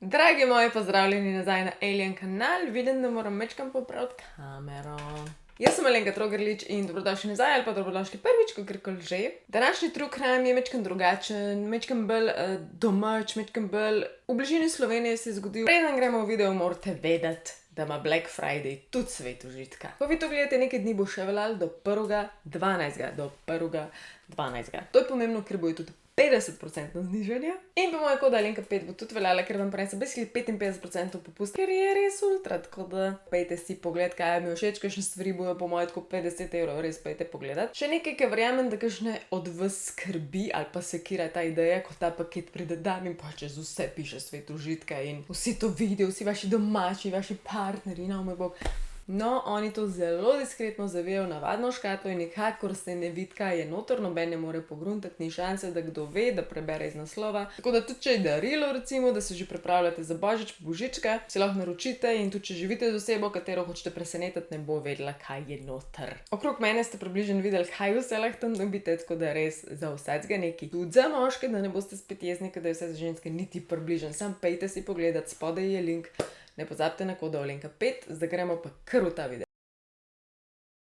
Dragi moji, pozdravljeni nazaj na Alien kanal. Vidim, da moram mečkam popraviti kamero. Jaz sem Alenka Trogrlič in dobrodošli nazaj ali pa dobrodošli prvič, kakorkoli že. Današnji true crime je mečkam drugačen, mečkam bolj domač, mečkam bolj v bližini Slovenije se je zgodil. Preden gremo v video, morate vedeti, da ima Black Friday tudi svet užitka. Ko vi to gledate, nekaj dni bo še veljalo do 1.12. Do 1.12. To je pomembno, ker bojo tudi 50% znižanja. In po mojem kodu Alenka 5 bo tudi veljala, ker vam prenese basically 55% popust, ker je res ultra, tako da pejte si pogled, kaj mi všeč, kakšne stvari bojo po mojem tako 50 €, res pejte pogledat. Še nekaj, ker verjamem, da kakšne od vas skrbi ali pa sekira ta ideja, ko ta paket pride dan in pa čez vse piše svet užitka in vsi to vidijo, vsi vaši domači, vaši partnerji, no moj bog. No, oni to zelo diskretno zavijajo v navadno škatlo in nikakor se ne vidi, kaj je noter, noben ne more pogruntati, ni šanse, da kdo ve, da prebere iz naslova. Tako da tudi če je darilo, recimo, da se že pripravljate za božič, božička, si lahko naročite in tudi če živite z osebo, katero hočete presenetiti, ne bo vedela, kaj je noter. Okrog mene ste približno videli, kaj vse lahko tam dobite, tako da res za vsega neki. Tudi za moške, da ne boste spet jezni, da je vse za ženske niti približno. Sam pejte si pogledat, spodaj je link. Ne pozabite na kodo Alenka 5, zdaj gremo pa kar v ta video.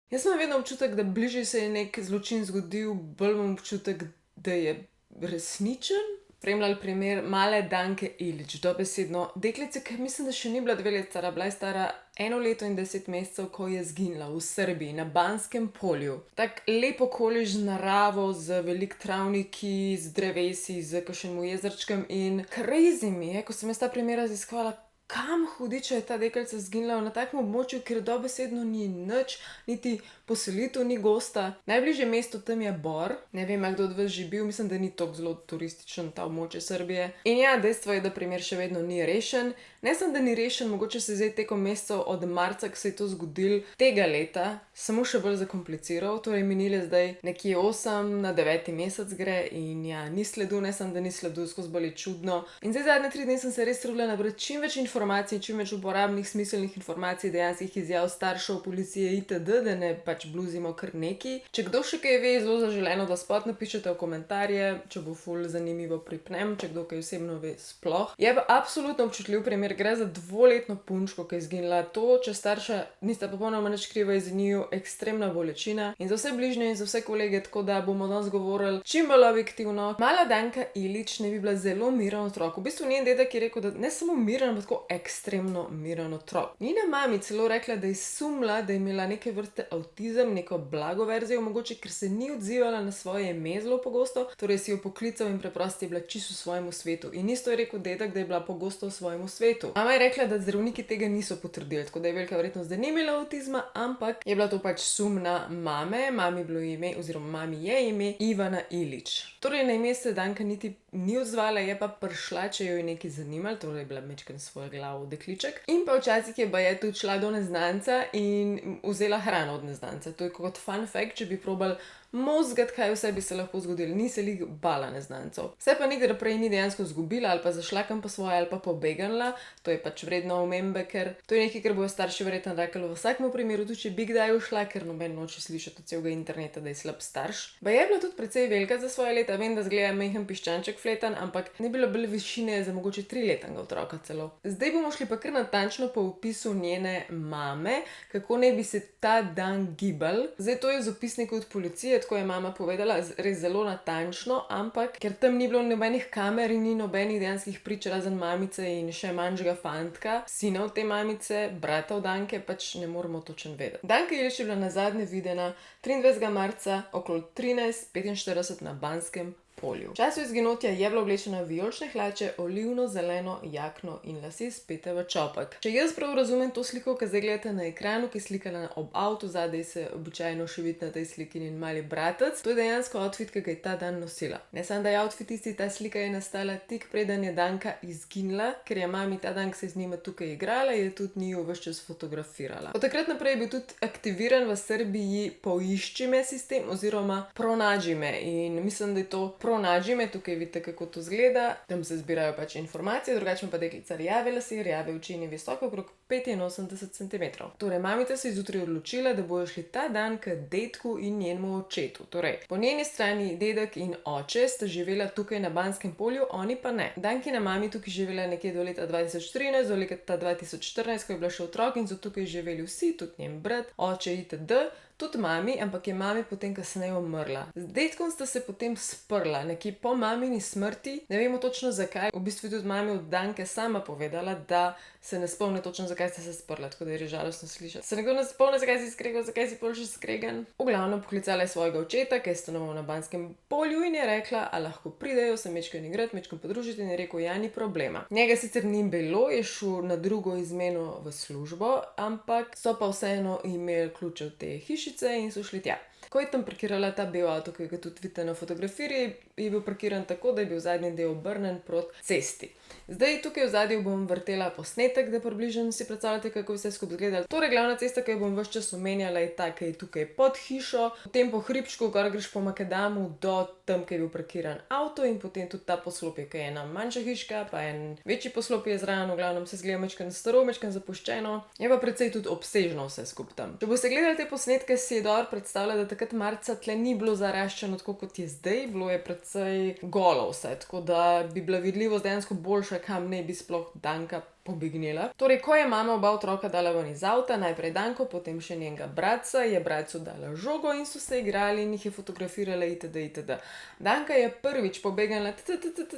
Jaz imam vedno občutek, da bližje se je nek zločin zgodil, bolj imam občutek, da je resničen. Spremljali primer male Danke Ilić, dobesedno deklice, ki mislim, da še ni bila 2 let stara, bila je stara 1 leto in 10 mesecev, ko je zginila v Srbiji, na Banskem polju. Tak lep okolje z naravo, z veliko travniki, z drevesi, z kakšnim jezerčkem in crazy mi je, ko sem jaz ta primer raziskovala, kam hudiča je ta deklica zginila na takem območju, kjer dobesedno ni nič, niti poselitev ni gosta. Najbližje mesto tam je Bor, ne vem, kdo od vas že bil, mislim, da ni tako zelo turističen ta območje Srbije. In ja, dejstvo je, da primer še vedno ni rešen. Ne samo, da ni rešen, mogoče se zdaj tekom mesecev od marca, ko se je to zgodilo, tega leta, samo še bolj zakompliciral, torej minile zdaj nekje 8 na 9 mesec gre in ja, ni sledu, ne samo, da ni sledu, skozi bolj je čudno. In zdaj zadnje 3 dni sem se res trudila nabrati čim več informacij, čim več uporabnih, smiselnih informacij, dejanskih izjav staršev, policije itd., da ne pač bluzimo kar neki. Če kdo še kaj ve, zelo zaželeno, da spot napišete v komentarje, če bo ful zanimivo pripnem, če kdo kaj osebno ve sploh. Je pa absolutno občutljiv primer, gre za 2-letno punčko, ki je zginila. To, če starša nista popolnoma nič kriva, je za njiju ekstremna bolečina in za vse bližnje in za vse kolege, tako da bomo danes govorili čim bolj objektivno. Mala Danka Ilić ne bi bila zelo miren otrok. V bistvu njen dedek je rekel, da ne samo miren, ampak tako ekstremno miren otrok. Njena mami celo rekla, da je sumila, da je imela neke vrste avtizem, neko blago verzijo mogoče, ker se ni odzivala na svoje ime zelo pogosto, torej si jo poklical in preprosto je bila čisto v svojem svetu. In isto je rekel dedek, da je bila pogosto v svojem svetu. Mama je rekla, da zdravniki tega niso potrdili, tako da je velika verjetnost, da ni imela avtizma, ampak je bila to pač sum na mame. Mami bilo ime, oziroma mami je ime Ivana Ilić. Torej na ime se Danka niti ni odzvala, je pa prišla, če jo je nekaj zanimalo, torej je bila mečken svoj glav dekliček. In pa včasih je baje tudi šla do neznanca in vzela hrano od neznanca. To je kot fun fact, če bi probali mozgati, kaj vse bi se lahko zgodilo. Ni se lih bala neznancov. Vse pa nikdar prej ni dejansko zgubila ali pa zašla kam po svoje ali pa pobegnila. To je pač vredno omembe, ker to je nekaj, kar bojo starši verjetno rekli v vsakem primeru, tudi če bi kdaj ušla, ker noben noče slišati od celega interneta, da je slab starš. Baje je bila tudi precej velika za svoje leta, vem, da zgleda majhen piščanček fletan, ampak ne bilo bolj višine za mogoče 3-letnega otroka celo. Zdaj bomo šli pa kar natančno po opisu njene mame, kako naj bi se ta dan gibal. Zdaj to je z opisnika od policije, tako je mama povedala, res zelo natančno, ampak ker tam ni bilo nobenih kamer in ni nobenih dejanskih prič razen mamice in še manjšega fantka, sinov te mamice, brata od Danke, pač ne moremo točno vedeti. Danka Ilić je bila nazadnje videna 23. marca okoli 13:45 na Banskem polju. V času izginotja je bila oblečena v vijolične hlače, olivno-zeleno jakno in lase spete v čopek. Če jaz prav razumem to sliko, ki zdaj gledate na ekranu, ki je slikana ob avtu, zadaj se običajno še vidi na tej sliki njen mali bratec, to je dejansko outfit, ki ga je ta dan nosila. Ne samo, da je outfit isti, ta slika je nastala tik preden je Danka izginila, ker je mami ta dan, ko se je z njima tukaj igrala, je tudi njiju ves čas fotografirala. Od takrat naprej je bil tudi aktiviran v Srbiji poišči me sistem oziroma pronađi me in mislim, da je to nađime, tukaj vidite, kako to izgleda, tam se zbirajo pač informacije, drugače pa deklica rjave lase, rjave oči in je visoka okrog 85 cm. Torej, mamica se je zjutraj odločila, da bojo šli ta dan k dedku in njenemu očetu. Torej, po njeni strani dedek in oče sta živela tukaj na Banskem polju, oni pa ne. Dankina mami tukaj živela nekje do leta 2013, do leta 2014, ko je bila še otrok in so tukaj živeli vsi, tudi njen brat, oče itd., tudi mami, ampak je mami potem kasneje umrla. Z dedkom sta se potem sprla, nekje po mamini smrti, ne vemo točno zakaj, v bistvu tudi mami od Danke sama povedala, da se ne spomne točno, zakaj sta se sprla, tako da je res žalostno slišati. Se nekdo ne spomne, zakaj si skregal, zakaj si pol še skregan? V glavnem poklicala je svojega očeta, ki je stanoval na Banskem polju in je rekla, a lahko pridejo se mečkani igrati, mečkani podružiti in je rekel, ja, ni problema. Njega sicer ni bilo, je šel na drugo izmeno v službo, ampak so pa vseeno imeli ključe od te hišice in so šli tja. Ko je tam parkirala ta bel avto, ki ga tudi vidite na fotografiji, je bil parkiran tako, da je bil zadnji del obrnen proti cesti. Zdaj tukaj v zadju bom vrtela posnetek, da približno si predstavljate, kako vse skupaj izgleda. Torej, glavna cesta, ki jo bom ves čas omenjala, je ta, ki je tukaj pod hišo, potem po hribčku, gor greš po makadamu do tam, ki je bil parkiran avto in potem tudi ta poslopje, ki je ena manjša hiška, pa en večji poslopje zraven, v glavnem se zgleda mečkan staro, mečkan zapuščeno, je pa precej tudi obsežno vse skupaj tam. Če boste gledali te posnetke, si je dobro predstavljati, da takrat marca tle ni bilo zaraščeno tako, kot je zdaj, bilo je precej golo vse, tako da bi bila vidljivost dejansko boljša, kam ne bi sploh Danka pobegnila. Torej, ko je mama oba otroka dala ven iz avta, najprej Danko, potem še njenega bratca, je bratcu dala žogo in so se igrali in jih je fotografirala itd. itd. Danka je prvič pobegnila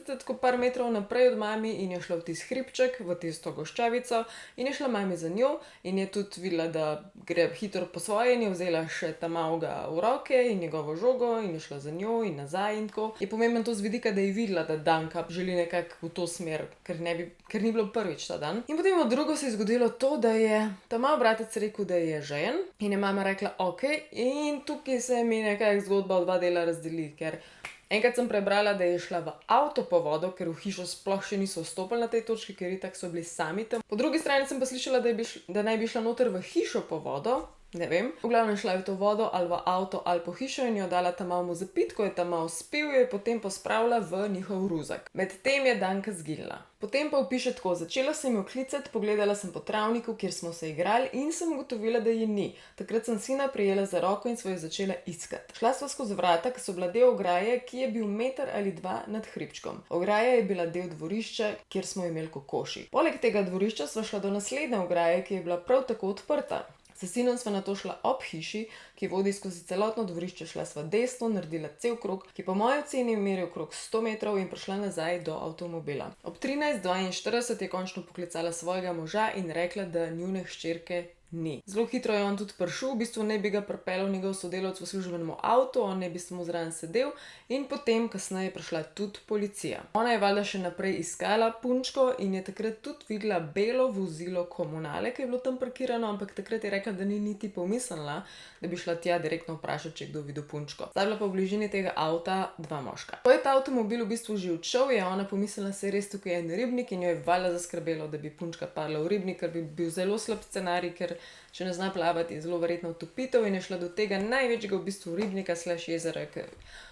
tako par metrov naprej od mami in je šla v tisti hribček, v tisto goščavico in je šla mami za njo in je tudi videla, da gre hitro po svoje in je vzela še ta malega v roke in njegovo žogo in je šla za njo in nazaj in tako. Je pomembno to z vidika, da je videla, da Danka želi nekako v to smer, ker ni bilo prvič dan. In potem od drugo se je zgodilo to, da je ta mali bratec rekel, da je žejen in je mama rekla, ok, in tukaj se mi nekaj zgodba v dva dela razdeli, ker enkrat sem prebrala, da je šla v avto po vodo, ker v hišo sploh še niso vstopili na tej točki, ker itak so bili sami tam. Po drugi strani sem pa slišala, da naj bi šla noter v hišo po vodo, ne vem. V glavnem šla je v to vodo ali v avto ali po hišo in jo dala ta malmu zapit, ko je ta mal spil, jo je potem pospravila v njihov ruzak. Medtem je Danka zginila. Potem pa opiše tako, začela sem jo klicati, pogledala sem po travniku, kjer smo se igrali in sem ugotovila, da je ni. Takrat sem sina prijela za roko in sva jo začela iskati. Šla sva skozi vrata, ki so bila del ograje, ki je bil 1 ali 2 metra nad hribčkom. Ograja je bila del dvorišča, kjer smo imeli kokoši. Poleg tega dvorišča sva šla do naslednje ograje, ki je bila prav tako odprta. S sinom sva nato šla ob hiši, ki vodi skozi celotno dvorišče, šla sva desno, naredila cel krog, ki po moji oceni meril okrog 100 metrov in prišla nazaj do avtomobila. Ob 13:42 je končno poklicala svojega moža in rekla, da njune hčerke ni. Zelo hitro je on tudi prišel, v bistvu ne bi ga pripeljal njegov sodelavec v službenem avtu, on ne bi samo zraven sedel in potem kasneje je prišla tudi policija. Ona je valjda še naprej iskala punčko in je takrat tudi videla belo vozilo komunale, ki je bilo tam parkirano, ampak takrat je rekla, da ni niti pomislila, da bi šla tja direktno vprašati, če kdo videl punčko. Zdaj bila pa v bližini tega avta 2 moška. Ko je ta avtomobil v bistvu že odšel, je ona pomislila, se je res tukaj en ribnik in jo je valjda zaskrbelo, da bi punčka padla v ribnik, ker bi bil zelo slab scenarij, ker če ne zna plavati, je zelo verjetno utopitev in je šla do tega največjega v bistvu ribnika / jezera, ker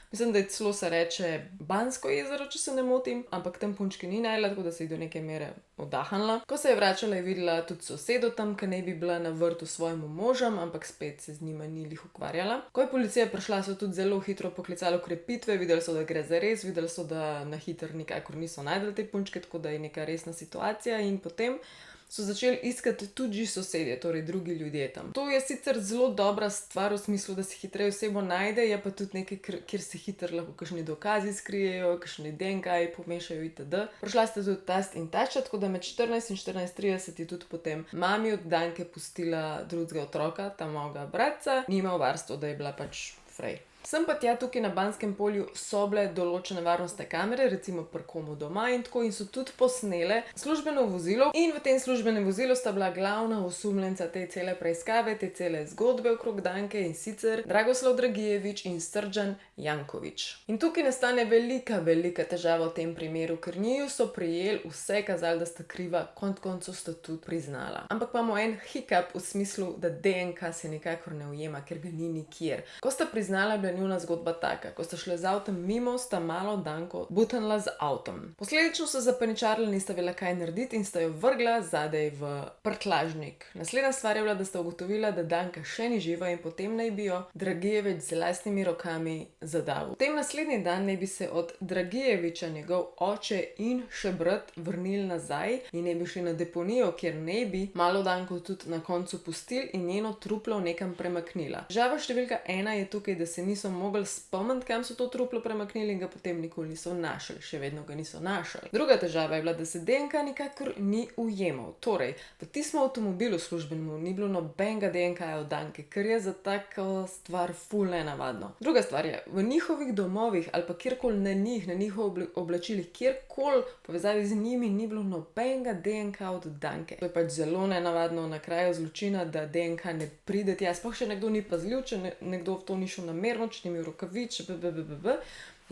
mislim, da je celo se reče Bansko jezero, če se ne motim, ampak tam punčki ni našla, tako da se je do neke mere oddahnila. Ko se je vračala, je videla tudi sosedo tam, ki naj bi bila na vrtu s svojim možem, ampak spet se z njima ni lih ukvarjala. Ko je policija prišla, so tudi zelo hitro poklicali ukrepitve, videli so, da gre za res, videli so, da na hitro nikakor niso našli te punčke, tako da je neka resna situacija in potem so začeli iskati tudi sosedje, torej drugi ljudje tam. To je sicer zelo dobra stvar v smislu, da se hitreje osebo najde, je pa tudi nekaj, kjer se hitro lahko kakšni dokazi skrijejo, kakšni DNK pomešajo itd. Prišla sta tudi tast in tača, tako da med 14 in 14:30 je tudi potem mami od Danke pustila drugega otroka, ta malega bratca, ni imel varstvo, da je bila pač frej. Sem pa tja tukaj na Banskem polju so bile določene varnostne kamere, recimo pri komu doma in tako, in so tudi posnele službeno vozilo in v tem službenem vozilu sta bila glavna osumljenca te cele preiskave, te cele zgodbe okrog Danke in sicer Dragoslav Dragijevič in Srdjan Janković. In tukaj nastane velika težava v tem primeru, ker njiju so prijeli, vse kazali, da sta kriva, konec koncev sta tudi priznala. Ampak imamo en hiccup v smislu, da DNK se nikakor ne ujema, ker ga ni nikjer. Ko sta priznala, bila njuna zgodba taka. Ko sta šla z avtom mimo, sta malo Danko butanila z avtom. Posledično sta zapaničarila, nista vedela kaj narediti in sta jo vrgla zadaj v prtljažnik. Naslednja stvar je bila, da sta ugotovila, da Danka še ni živa in potem naj bi jo Dragijevič z lastnimi rokami zadavil. Potem naslednji dan naj bi se od Dragijeviča njegov oče in še brat vrnili nazaj in naj bi šli na deponijo, kjer naj bi malo Danko tudi na koncu pustili in njeno truplo nekam premaknila. Težava številka 1 je tukaj, da se niso mogli spomniti, kam so to truplo premaknili in ga potem nikoli niso našli. Še vedno ga niso našli. Druga težava je bila, da se DNK nikakor ni ujemal. Torej, v tistem avtomobilu službenemu ni bilo nobenega DNK-ja od Danke, kar je za tako stvar ful nenavadno. Druga stvar je, v njihovih domovih ali pa kjerkoli na njih, na njihovih oblačilih, kjerkoli povezavi z njimi ni bilo nobenega DNK od Danke. To je pač zelo nenavadno na kraju zločina, da DNK ne pride tja. Sploh še nekdo ni pazljiv, če nekdo v to ni šel namerno, če ni imel rokavic,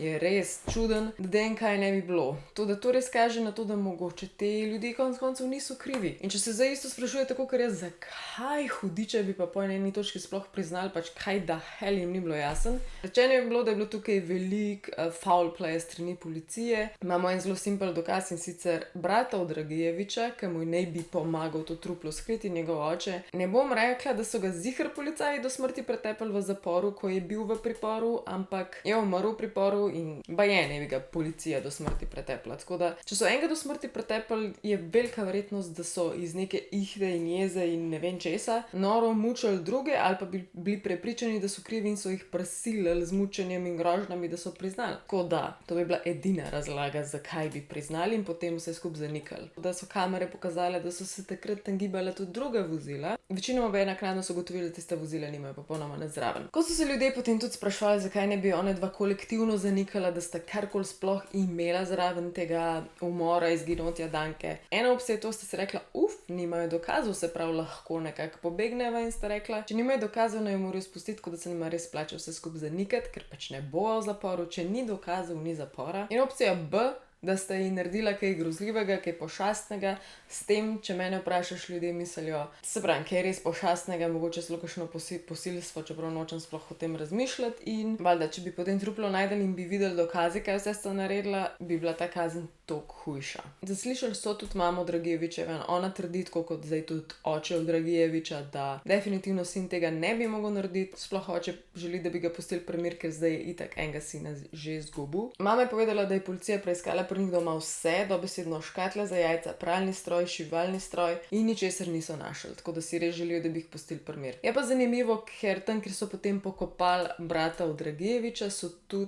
je res čuden, da DNK ne bi bilo. To res kaže na to, da mogoče te ljudi konec koncev niso krivi. In če se zdaj isto sprašuje tako, ker je, zakaj hudiče bi pa po eni točki sploh priznali, pač kaj da hell jim ni bilo jasen. Rečeno je bilo, da je bilo tukaj velik foul play strani policije. Imamo en zelo simpel dokaz in sicer brata od Dragijeviča, ki mu naj bi pomagal to truplo skriti, njegov oče. Ne bom rekla, da so ga ziher policaji do smrti pretepli v zaporu, ko je bil v priporu, ampak je umrl v priporu in baje ne bi ga policija do smrti pretepla. Tako da, če so enega do smrti pretepli, je velika verjetnost, da so iz neke ihte in jeze in ne vem česa noro mučili druge ali pa bili prepričani, da so krivi in so jih prisilili z mučenjem in grožnjami, da so priznali. Tako da, to bi bila edina razlaga, zakaj bi priznali in potem vse skupaj zanikali. Da so kamere pokazale, da so se takrat tam gibala tudi druga vozila. Večinoma bi naknadno so ugotovili, da tiste vozila nimajo popolnoma nič zraven. Ko so se ljudje potem tudi sprašvali, zakaj ne bi one dva kolektivno zanikala, da sta karkoli sploh imela zraven tega umora, izginotja Danke. Ena opcija je to, sta si rekla, nimajo dokazov, se prav lahko nekako pobegneva in sta rekla, če nimajo dokazov, naj jo morajo spustiti, tako da se nima res splača vse skupaj zanikati, ker pač ne bo v zaporu, če ni dokazov, ni zapora. In opcija B, da sta ji naredila kaj grozljivega, kaj pošastnega, s tem, če mene vprašaš, ljudje mislijo, se pravi, kaj je res pošastnega, mogoče celo kakšno posilstvo, čeprav nočem sploh o tem razmišljati in valjda, če bi potem truplo najdeli in bi videli dokaze, kaj vse sta naredila, bi bila ta kazen toliko hujša. Zaslišali so tudi mamo Dragijevičeve in ona trdi, tako kot zdaj tudi oče od Dragijeviča, da definitivno sin tega ne bi mogel narediti, sploh oče želi, da bi ga pustili pri miru, ker zdaj je itak enega sina že izgubil. Mama je povedala, da je policija preiskala pri njih doma vse, dobesedno škatle za jajca, pralni stroj, šivalni stroj in ničesar niso našli, tako da si res želijo, da bi jih pustili pri miru. Je pa zanimivo, ker tam, kjer so potem pokopali brata od Dragijeviča,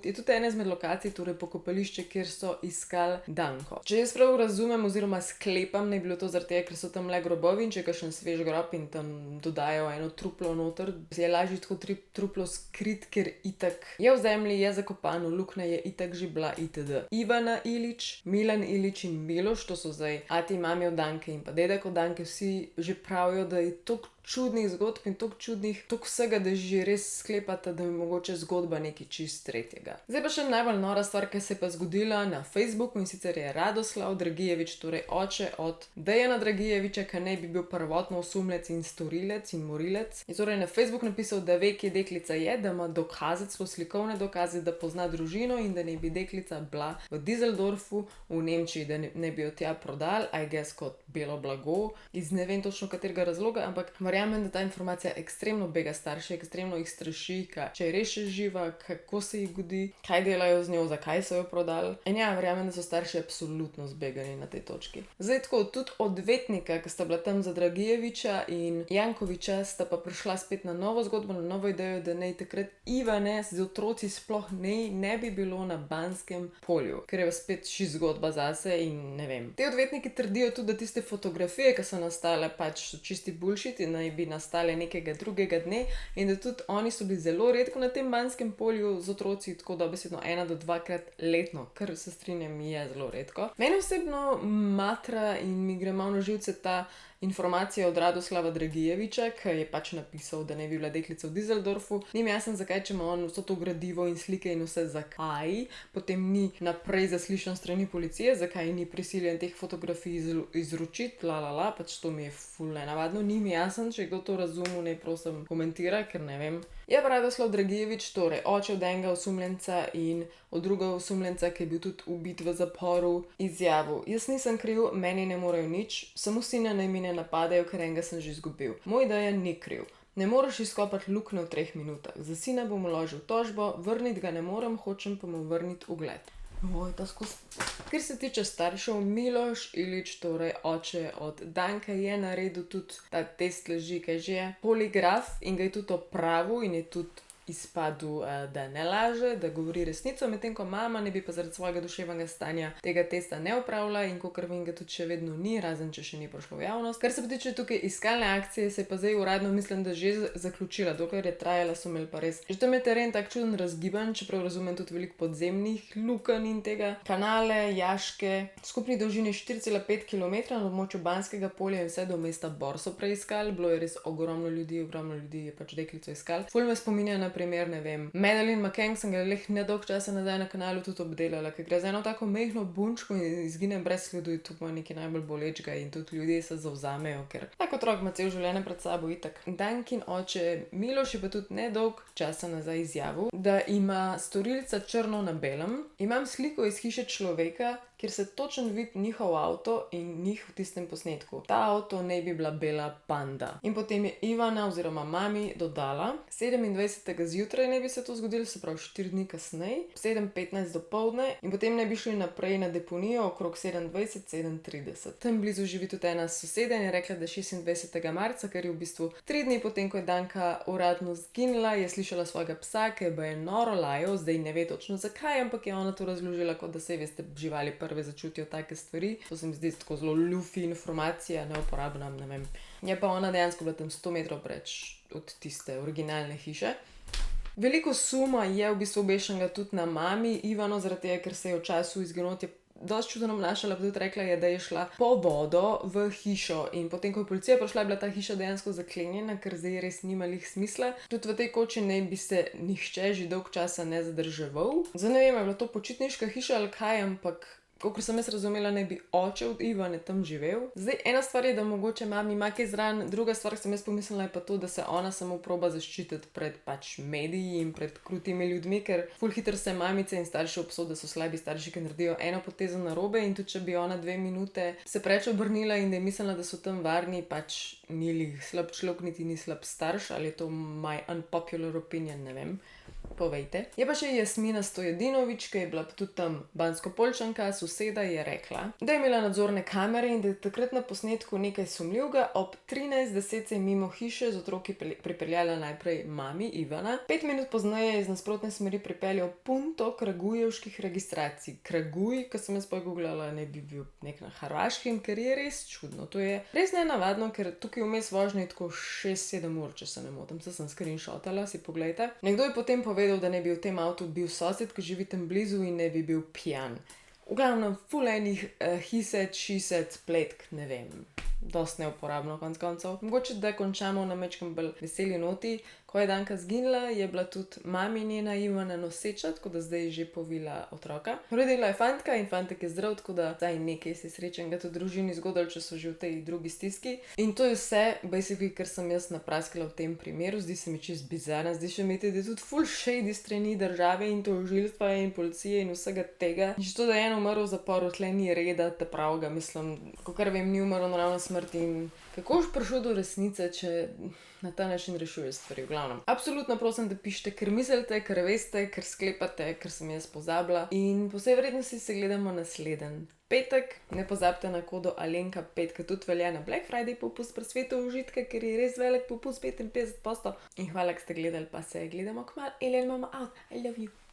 je tudi ena izmed lokacij, torej pokopališče, kjer so iskali Danko. Če jaz prav razumem oziroma sklepam, ne bi bilo to zaradi tega, ker so tam le grobovi in če je kakšen svež grob in tam dodajo eno truplo noter, je lažje tako truplo skrit, ker itak je v zemlji, je zakopano, luknja je itak že bila itd. Ivana Ilič, Milan Ilič in Miloš, to so zdaj ati, mami od Danke in pa dedek od Danke, vsi že pravijo, da je toliko čudnih zgodb in toliko vsega, da že res sklepate, da je mogoče zgodba nekaj čist tretjega. Zdaj pa še najbolj nora stvar, ki se je pa zgodila na Facebooku in sicer je Radoslav Dragijevič, torej oče od Dejana Dragijeviča, ki naj bi bil prvotno osumljenec in storilec in morilec. Je torej na Facebook napisal, da ve, kje deklica je, da ima dokaze, celo slikovne dokaze, da pozna družino in da naj bi deklica bila v Düsseldorfu v Nemčiji, da naj bi jo tja prodali, I guess kot belo blago, iz ne vem točno katerega razloga, ampak verjamem, da ta informacija ekstremno bega starše, ekstremno jih straši, če je res še živa, kako se jih godi, kaj delajo z njo, zakaj so jo prodali. In ja, verjamem, da so starši absolutno zbegani na tej točki. Zdaj tako, tudi odvetnika, ki sta bila tam za Dragijeviča in Jankoviča, sta pa prišla spet na novo zgodbo, na novo idejo, da naj takrat Ivane z otroci sploh ne bi bilo na Banskem polju, ker je spet še zgodba zase in ne vem. Te odvetniki trdijo tudi, da tiste fotografije, ki so nastale, pač so čisti bullshit in naj bi nastale nekega drugega dne in da tudi oni so bili zelo redko na tem Banskem polju z otroci, tako da besedno 1 do 2 krat letno, kar se strinjam, je zelo redko. Mene osebno matra in mi gre malo na živce ta informacija od Radoslava Dragijeviča, ki je pač napisal, da ne bi bila deklica v Düsseldorfu. Ni mi jasno, zakaj, če ima on vso to gradivo in slike in vse, zakaj potem ni naprej zaslišan strani policije, zakaj ni prisiljen teh fotografij izročiti, pač to mi je ful nenavadno, ni mi jasno, če kdo to razumel, naj prosim komentira, ker ne vem. Je pa Radoslav Dragijevič, torej oče od enega osumljenca in od drugega osumljenca, ki je bil tudi ubit v zaporu, izjavil: "Jaz nisem kriv, meni ne morejo nič, samo sina naj mi ne napadajo, ker enega sem že izgubil. Moj Dejan ni kriv. Ne moreš izkopati luknje v 3 minutah. Za sina bom vložil tožbo, vrniti ga ne morem, hočem pa mu vrniti ugled." Kar se tiče staršev, Miloš Ilić, torej oče od Danke, je naredil tudi ta test laži, kaj že je, poligraf, in ga je tudi opravil in je tudi izpadel, da ne laže, da govori resnico, medtem ko mama ne bi pa zaradi svojega duševnega stanja tega testa ne opravila in kakor vem, ga tudi še vedno ni, razen če še ni prišlo v javnost. Kar se pa tiče tukaj iskalne akcije, se je pa zdaj uradno, mislim, da že zaključila, dokler je trajala, so imeli pa res. Že tam je teren tak čuden razgiban, čeprav razumem tudi veliko podzemnih lukenj in tega. Kanale, jaške, skupni dolžini 4,5 km na območju Banskega polja in vse do mesta Bor so preiskali, bilo je res ogromno ljudi je pač deklico iskali. Ful me spominja na primer, ne vem, Madeleine McCann, sem ga nedolgo časa nazaj na kanalu tudi obdelala, ker gre za eno tako majhno bunčko in izgine brez sledu, in to pa nekaj najbolj bolečega in tudi ljudje se zavzamejo, ker tak otrok ima cel življenje pred sabo itak. Dankin oče Miloš je pa tudi nedolgo časa nazaj izjavil, da ima storilca črno na belem. Imam sliko iz hiše človeka, kjer se točno vidi njihov avto in njih v tistem posnetku. Ta avto naj bi bila bela panda. In potem je Ivana oziroma mami dodala: 27. zjutraj naj bi se to zgodilo, se pravi 4 dni kasneje, 7:15 dopoldne, in potem naj bi šli naprej na deponijo okrog 27:30. Tam blizu živi tudi ena soseda in je rekla, da 26. marca, ker je v bistvu 3 dni potem, ko je Danka uradno zginila, je slišala svojega psa, ki je noro lajal, zdaj ne ve točno zakaj, ampak je ona to razložila, kot da se veste, živali prve začutijo take stvari. To se mi zdi tako zelo lufi informacija, neuporabna, ne vem. Je pa ona dejansko bila tam 100 metrov preč od tiste originalne hiše. Veliko suma je v bistvu obešenega tudi na mami Ivano, zaradi tega, ker se je v času izginotja dosti čudno obnašala, pa tudi rekla je, da je šla po vodo v hišo in potem, ko je policija prišla, je bila ta hiša dejansko zaklenjena, ker zdaj res nima lih smisla. Tudi v tej koči naj bi se nihče že dolgo časa ne zadrževal. Zdaj ne vem, je bila to počitniška hiša ali kaj, ampak kakor sem jaz razumela, naj bi oče od Ivane tam živel. Zdaj, ena stvar je, da mogoče mami ima kaj zraven, druga stvar, ki sem jaz pomislila, je pa to, da se ona samo proba zaščititi pred pač mediji in pred krutimi ljudmi, ker ful hitro se mamice in starši obsodijo, da so slabi starši, ki naredijo eno potezo narobe, in tudi če bi ona 2 minute se preč obrnila in da je mislila, da so tam varni, pač ni lih slab človek, niti ni slab starš, ali je to my unpopular opinion, ne vem. Povejte. Je pa še Jasmina Stojedinović, ki je bila tudi tam Banskopoljčanka, soseda, je rekla, da je imela nadzorne kamere in da je takrat na posnetku nekaj sumljivega. Ob 13:10 se je mimo hiše z otroki pripeljala najprej mami Ivana. 5 minut pozneje je iz nasprotne smeri pripeljal punto kragujevških registracij. Kraguj, ko sem jaz pogooglala, ne bi bil nek na Hrvaškem, ker je res čudno. To je res nenavadno, ker tukaj vmes vožnja je tako 6-7 ur, če se ne motim. Se sem screenshotala, si poglejte. Nekdo je potem povedal, da ne bi v tem avtu bil sosed, ki živi tam blizu, in ne bi bil pijan. V glavnem, ful enih he said, she said spletk, ne vem. Dost neuporabno, konec koncev. Mogoče, da končamo na majčkem bolj veseli noti. Ko je Danka zginila, je bila tudi mami njena Ivana noseča, tako da zdaj je že povila otroka. Rodila je fantka in fantek je zdrav, tako da zdaj nekaj se srečnega tudi družini zgodilo, če so že v tej drugi stiski. In to je vse, basically, kar sem jaz napraskala v tem primeru. Zdi se mi čisto bizarno, zdi se mi, da je tudi full shady strani države in tožilstva in policije in vsega tega. In že to, da je en umrl v zaporu, tle ni reda, ta pravega, mislim, kakor vem, ni umrl naravno smrti. In kako boš prišel do resnice, če na ta način rešuješ stvari, v glavnem. Absolutno prosim, da pišete, ker mislite, ker veste, ker sklepate, ker sem jaz pozabila. In po vsej vrednosti se gledamo naslednji petek. Ne pozabite na kodo Alenka5, ki tudi velja na Black Friday popust pri Svetu užitka, ker je res velik popust 55%. In hvala, ker ste gledali, pa se gledamo kmalu. Alien mama out, I love you.